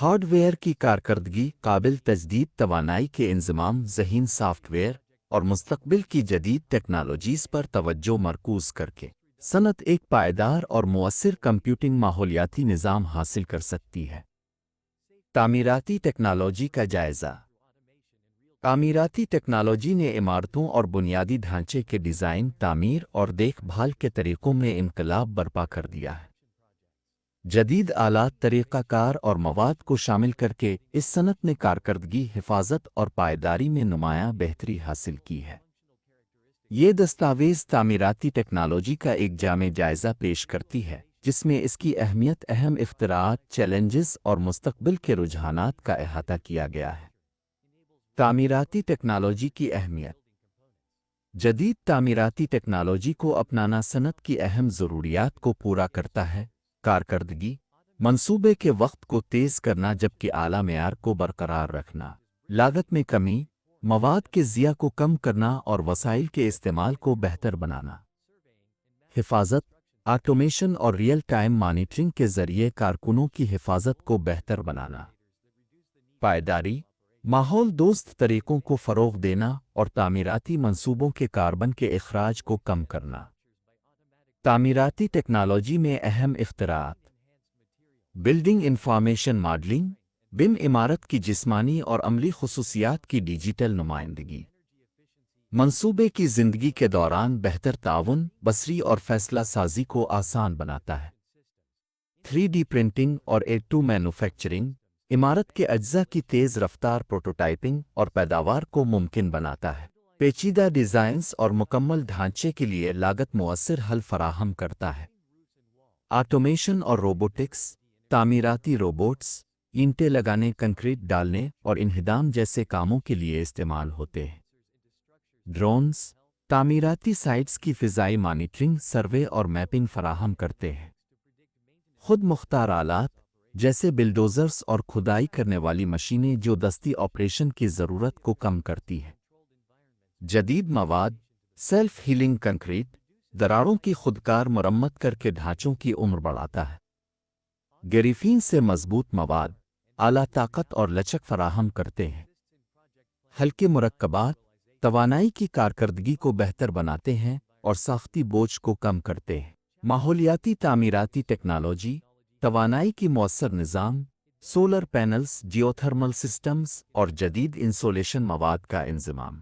Hard where کی کارکردگی، قابل تجدید توانائی کے انضمام، ذہین سافٹ ویئر اور مستقبل کی جدید ٹیکنالوجیز پر توجہ مرکوز کر کے صنعت ایک پائیدار اور مؤثر کمپیوٹنگ ماحولیاتی نظام حاصل کر سکتی ہے۔ تعمیراتی ٹیکنالوجی کا جائزہ۔ تعمیراتی ٹیکنالوجی نے عمارتوں اور بنیادی ڈھانچے کے ڈیزائن، تعمیر اور دیکھ بھال کے طریقوں میں انقلاب برپا کر دیا ہے۔ جدید آلات، طریقہ کار اور مواد کو شامل کر کے اس صنعت نے کارکردگی، حفاظت اور پائیداری میں نمایاں بہتری حاصل کی ہے۔ یہ دستاویز تعمیراتی ٹیکنالوجی کا ایک جامع جائزہ پیش کرتی ہے، جس میں اس کی اہمیت، اہم اختراعات، چیلنجز اور مستقبل کے رجحانات کا احاطہ کیا گیا ہے۔ تعمیراتی ٹیکنالوجی کی اہمیت۔ جدید تعمیراتی ٹیکنالوجی کو اپنانا صنعت کی اہم ضروریات کو پورا کرتا ہے۔ کارکردگی، منصوبے کے وقت کو تیز کرنا جبکہ اعلیٰ معیار کو برقرار رکھنا، لاگت میں کمی، مواد کے ضیاع کو کم کرنا اور وسائل کے استعمال کو بہتر بنانا۔ حفاظت، آٹومیشن اور ریئل ٹائم مانیٹرنگ کے ذریعے کارکنوں کی حفاظت کو بہتر بنانا۔ پائیداری، ماحول دوست طریقوں کو فروغ دینا اور تعمیراتی منصوبوں کے کاربن کے اخراج کو کم کرنا۔ تعمیراتی ٹیکنالوجی میں اہم اختراعات۔ بلڈنگ انفارمیشن ماڈلنگ، بم، عمارت کی جسمانی اور عملی خصوصیات کی ڈیجیٹل نمائندگی۔ منصوبے کی زندگی کے دوران بہتر تعاون، بصری اور فیصلہ سازی کو آسان بناتا ہے۔ 3D پرنٹنگ اور ایڈ مینوفیکچرنگ، عمارت کے اجزاء کی تیز رفتار پروٹوٹائپنگ اور پیداوار کو ممکن بناتا ہے۔ پیچیدہ ڈیزائنز اور مکمل ڈھانچے کے لیے لاگت مؤثر حل فراہم کرتا ہے۔ آٹومیشن اور روبوٹکس، تعمیراتی روبوٹس اینٹیں لگانے، کنکریٹ ڈالنے اور انہدام جیسے کاموں کے لیے استعمال ہوتے ہیں۔ ڈرونز، تعمیراتی سائٹس کی فضائی مانیٹرنگ، سروے اور میپنگ فراہم کرتے ہیں۔ خود مختار آلات، جیسے بلڈوزرز اور کھدائی کرنے والی مشینیں جو دستی آپریشن کی ضرورت کو کم کرتی ہیں۔ جدید مواد، سیلف ہیلنگ کنکریٹ، دراڑوں کی خودکار مرمت کر کے ڈھانچوں کی عمر بڑھاتا ہے۔ گریفین سے مضبوط مواد، اعلیٰ طاقت اور لچک فراہم کرتے ہیں۔ ہلکے مرکبات، توانائی کی کارکردگی کو بہتر بناتے ہیں اور ساختی بوجھ کو کم کرتے ہیں۔ ماحولیاتی تعمیراتی ٹیکنالوجی، توانائی کی مؤثر نظام، سولر پینلز، جیوتھرمل سسٹمز اور جدید انسولیشن مواد کا انضمام۔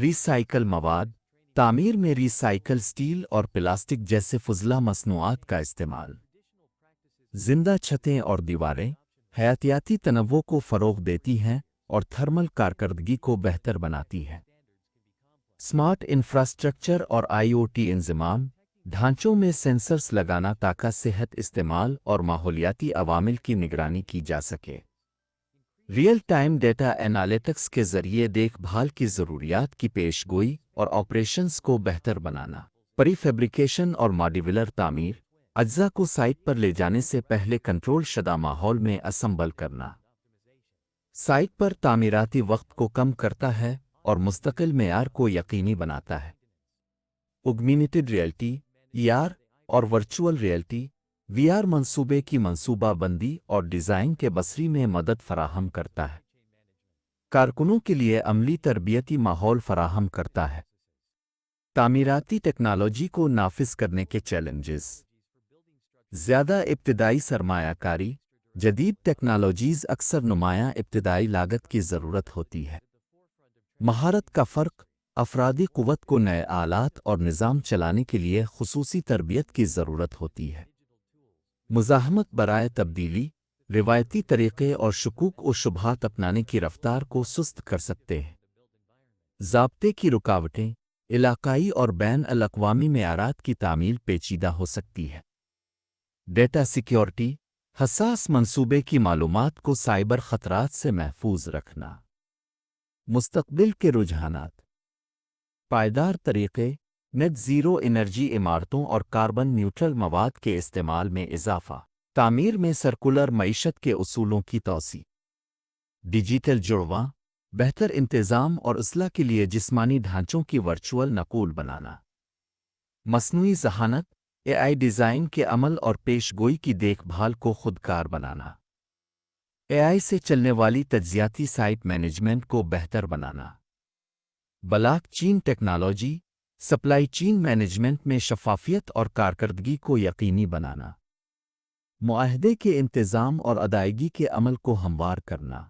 ری سائیکل مواد، تعمیر میں ری سائیکل سٹیل اور پلاسٹک جیسے فضلہ مصنوعات کا استعمال۔ زندہ چھتیں اور دیواریں، حیاتیاتی تنوع کو فروغ دیتی ہیں اور تھرمل کارکردگی کو بہتر بناتی ہے۔ سمارٹ انفراسٹرکچر اور IoT انضمام، ڈھانچوں میں سینسرز لگانا تاکہ صحت، استعمال اور ماحولیاتی عوامل کی نگرانی کی جا سکے۔ ریئل ٹائم ڈیٹا انالیٹکس کے ذریعے دیکھ بھال کی ضروریات کی پیش گوئی اور آپریشنز کو بہتر بنانا۔ پری فیبریکیشن اور ماڈیولر تعمیر، اجزاء کو سائٹ پر لے جانے سے پہلے کنٹرول شدہ ماحول میں اسمبل کرنا۔ سائٹ پر تعمیراتی وقت کو کم کرتا ہے اور مستقل معیار کو یقینی بناتا ہے۔ اوگمینٹڈ ریئلٹی، AR اور ورچوئل ریئلٹی، VR منصوبے کی منصوبہ بندی اور ڈیزائن کے بصری میں مدد فراہم کرتا ہے۔ کارکنوں کے لیے عملی تربیتی ماحول فراہم کرتا ہے۔ تعمیراتی ٹیکنالوجی کو نافذ کرنے کے چیلنجز۔ زیادہ ابتدائی سرمایہ کاری، جدید ٹیکنالوجیز اکثر نمایاں ابتدائی لاگت کی ضرورت ہوتی ہے۔ مہارت کا فرق، افرادی قوت کو نئے آلات اور نظام چلانے کے لیے خصوصی تربیت کی ضرورت ہوتی ہے۔ مزاحمت برائے تبدیلی، روایتی طریقے اور شکوک و شبہات اپنانے کی رفتار کو سست کر سکتے ہیں۔ ضابطے کی رکاوٹیں، علاقائی اور بین الاقوامی معیارات کی تعمیل پیچیدہ ہو سکتی ہے۔ ڈیٹا سیکیورٹی، حساس منصوبے کی معلومات کو سائبر خطرات سے محفوظ رکھنا۔ مستقبل کے رجحانات۔ پائیدار طریقے، نیٹ زیرو انرجی عمارتوں اور کاربن نیوٹرل مواد کے استعمال میں اضافہ۔ تعمیر میں سرکولر معیشت کے اصولوں کی توسیع۔ ڈیجیٹل جڑواں، بہتر انتظام اور اصلاح کے لیے جسمانی ڈھانچوں کی ورچوئل نقول بنانا۔ مصنوعی ذہانت، AI ڈیزائن کے عمل اور پیش گوئی کی دیکھ بھال کو خودکار بنانا۔ اے آئی سے چلنے والی تجزیاتی سائٹ مینجمنٹ کو بہتر بنانا۔ Block chain technology supply chain management میں شفافیت اور کارکردگی کو یقینی بنانا۔ معاہدے کے انتظام اور ادائیگی کے عمل کو ہموار کرنا۔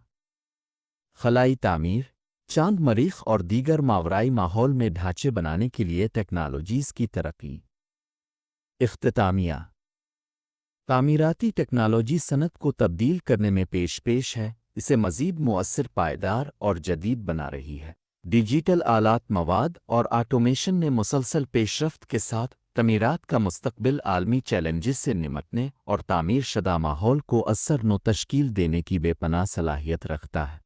خلائی تعمیر، چاند مریخ اور دیگر ماورائی ماحول میں ڈھانچے بنانے کے لیے ٹیکنالوجیز کی ترقی۔ اختتامیہ، تعمیراتی ٹیکنالوجی صنعت کو تبدیل کرنے میں پیش ہے، اسے مزید مؤثر، پائیدار اور جدید بنا رہی ہے۔ ڈیجیٹل آلات، مواد اور آٹومیشن نے مسلسل پیش رفت کے ساتھ تعمیرات کا مستقبل عالمی چیلنجز سے نمٹنے اور تعمیر شدہ ماحول کو اثر نو تشکیل دینے کی بے پناہ صلاحیت رکھتا ہے۔